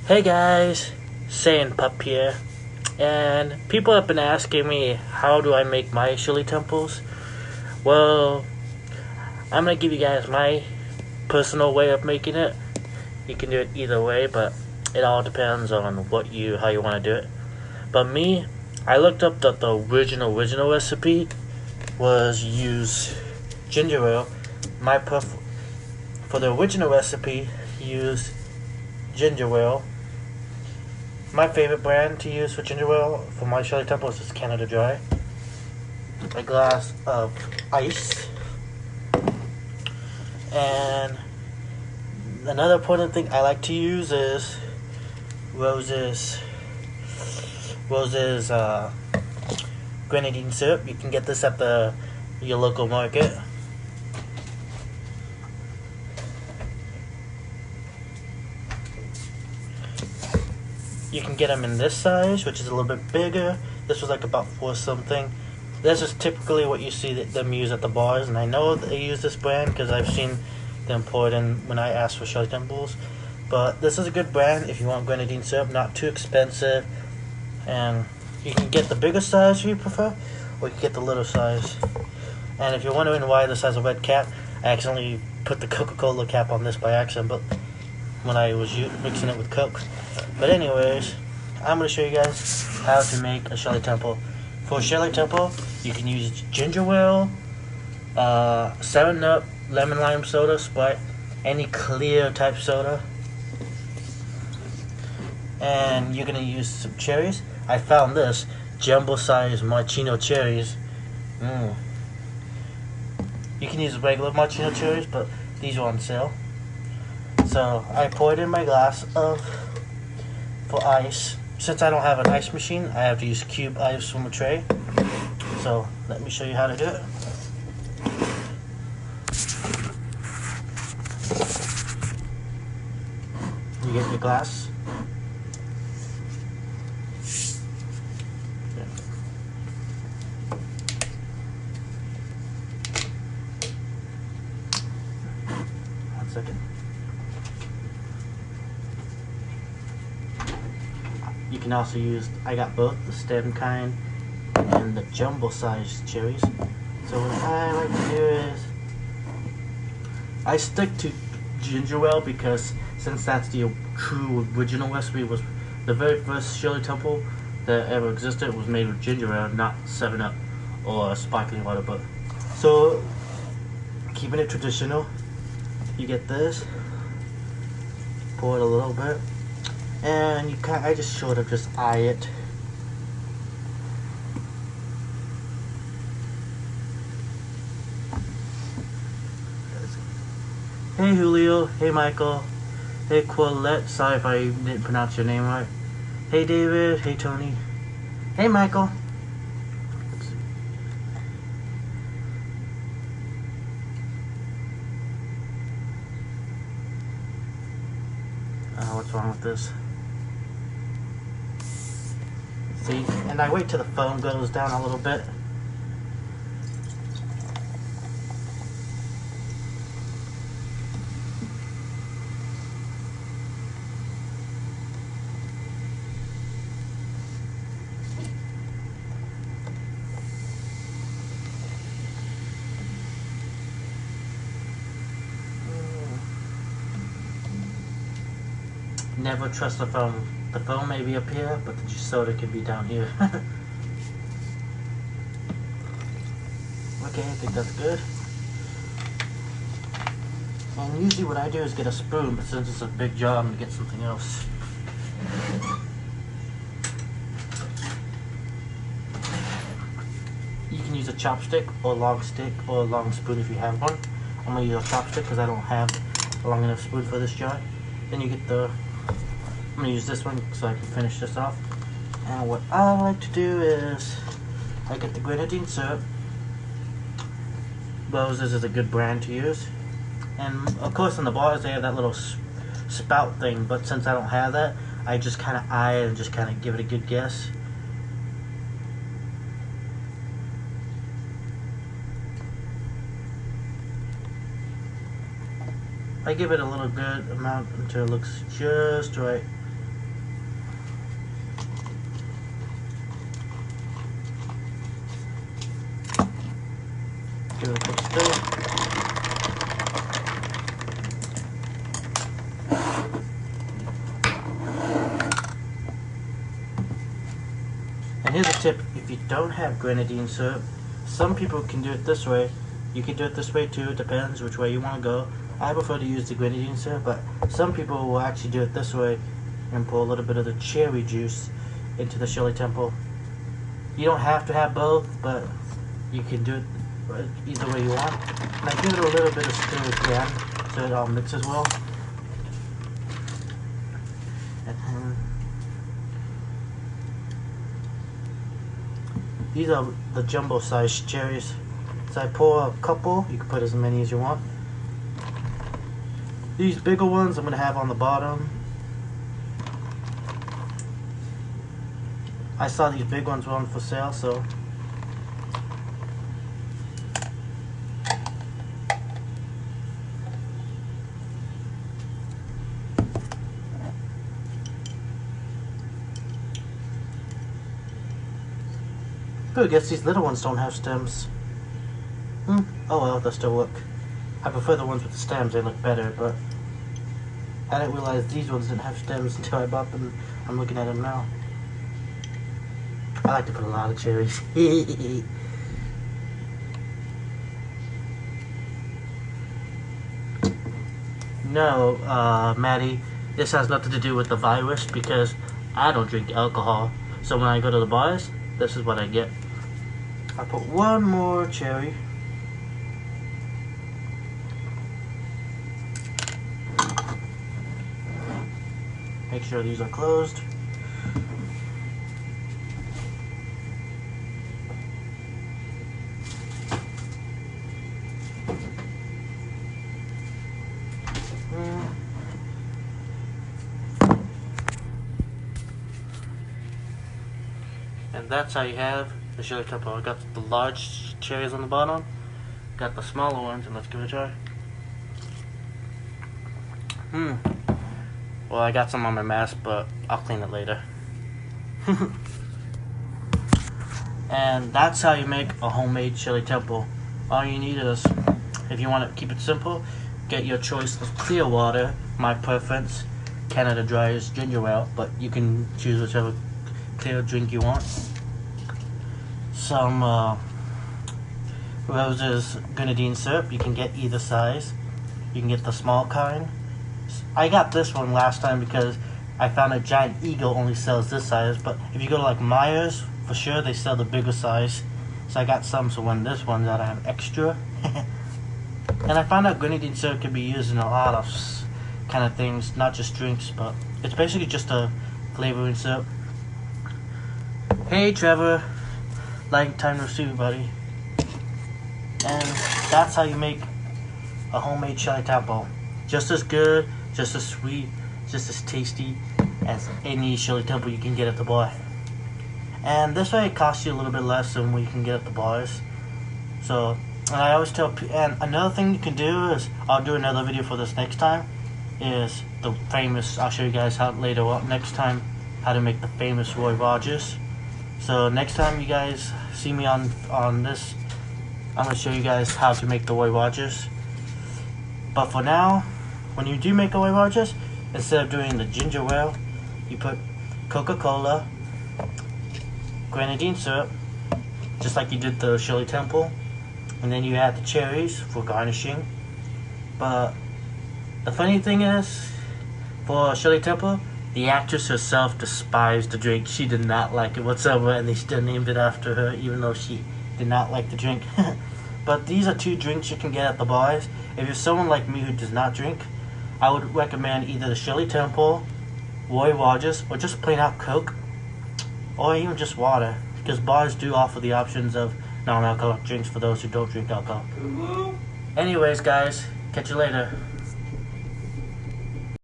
Hey guys, Saiyan Pup here, and people have been asking me how do I make my Shirley temples. Well, I'm gonna give you guys my personal way of making it. You can do it either way, but it all depends on how you want to do it. But me, I looked up that the original recipe was use ginger ale. For the original recipe, use ginger ale. My favorite brand to use for ginger ale for my Shirley temples is Canada Dry. A glass of ice. And another important thing I like to use is Rose's grenadine syrup. You can get this at your local market. You can get them in this size, which is a little bit bigger. This was like about 4 something. This is typically what you see them use at the bars, and I know they use this brand because I've seen them pour it in when I ask for Shirley temples. But this is a good brand if you want grenadine syrup, not too expensive. And you can get the bigger size if you prefer, or you can get the little size. And if you're wondering why this has a red cap, I accidentally put the Coca-Cola cap on this by accident, but when I was mixing it with Coke. But anyways, I'm going to show you guys how to make a Shirley temple. For a Shirley temple, you can use ginger ale, 7-Up, lemon lime soda, Sprite, any clear type soda. And you're going to use some cherries. I found this jumbo-sized maraschino cherries. You can use regular maraschino cherries, but these are on sale. So I poured in my glass for ice. Since I don't have an ice machine, I have to use cube ice from a tray. So let me show you how to do it. You get your glass. One second. You can also use, I got both the stem kind and the jumbo sized cherries. So what I like to do is, I stick to ginger ale because since that's the true original recipe, was the very first Shirley temple that ever existed was made with ginger ale, not 7-Up or sparkling water. But so keeping it traditional, you get this, pour it a little bit. And I just sort of just eye it. Hey Julio, hey Michael, hey Quillette, sorry if I didn't pronounce your name right. Hey David, hey Tony, hey Michael. What's wrong with this? See, and I wait till the foam goes down a little bit. Never trust the foam. The foam may be up here, but the soda can be down here. Okay, I think that's good. And usually what I do is get a spoon, but since it's a big jar, I'm going to get something else. You can use a chopstick or a long stick or a long spoon if you have one. I'm going to use a chopstick because I don't have a long enough spoon for this jar. Then you get I'm going to use this one so I can finish this off. And what I like to do is, I get the grenadine syrup. Rose's is a good brand to use. And of course in the bars they have that little spout thing, but since I don't have that, I just kind of eye it and just kind of give it a good guess. I give it a little good amount until it looks just right. Give it a quick stir. And here's a tip: if you don't have grenadine syrup, some people can do it this way. You can do it this way too. It depends which way you want to go. I prefer to use the grenadine syrup, but some people will actually do it this way and pour a little bit of the cherry juice into the Shirley Temple. You don't have to have both, but you can do it either way you want. And I give it a little bit of stir again so it all mixes well. And these are the jumbo sized cherries. So I pour a couple. You can put as many as you want. These bigger ones I'm going to have on the bottom. I saw these big ones were on for sale, so I guess these little ones don't have stems. Oh well, they'll still work. I prefer the ones with the stems, they look better, but I didn't realize these ones didn't have stems until I bought them. I'm looking at them now. I like to put a lot of cherries. No, Maddie, this has nothing to do with the virus because I don't drink alcohol. So when I go to the bars, this is what I get. I put one more cherry. Make sure these are closed. And that's how you have the Shirley Temple. I got the large cherries on the bottom, got the smaller ones, and let's give it a try. Well, I got some on my mask, but I'll clean it later. And that's how you make a homemade Shirley Temple. All you need is, if you want to keep it simple, get your choice of clear water. My preference, Canada Dry's ginger ale, but you can choose whichever clear drink you want. Some Rose's grenadine syrup. You can get either size. You can get the small kind. I got this one last time because I found a Giant Eagle only sells this size, but if you go to like Myers, for sure they sell the bigger size. So I got some, so when this one's out I have extra. And I found out grenadine syrup can be used in a lot of kind of things, not just drinks, but it's basically just a flavoring syrup. Hey Trevor, long time no see, buddy. And that's how you make a homemade Shirley Temple. Just as good, just as sweet, just as tasty as any Shirley Temple you can get at the bar. And this way it costs you a little bit less than what you can get at the bars. So, and I always tell people, and another thing you can do is, I'll do another video for this next time, is the famous, I'll show you guys how later on, next time, how to make the famous Roy Rogers. So next time you guys see me on this, I'm going to show you guys how to make the Roy Rogers. But for now, when you do make a Roy Rogers, instead of doing the ginger ale, you put Coca-Cola, grenadine syrup, just like you did the Shirley Temple, and then you add the cherries for garnishing. But the funny thing is, for Shirley Temple, the actress herself despised the drink. She did not like it whatsoever, and they still named it after her, even though she did not like the drink. But these are two drinks you can get at the bars. If you're someone like me who does not drink, I would recommend either the Shirley Temple, Roy Rogers, or just plain out Coke, or even just water, because bars do offer the options of non-alcoholic drinks for those who don't drink alcohol. Anyways guys, catch you later.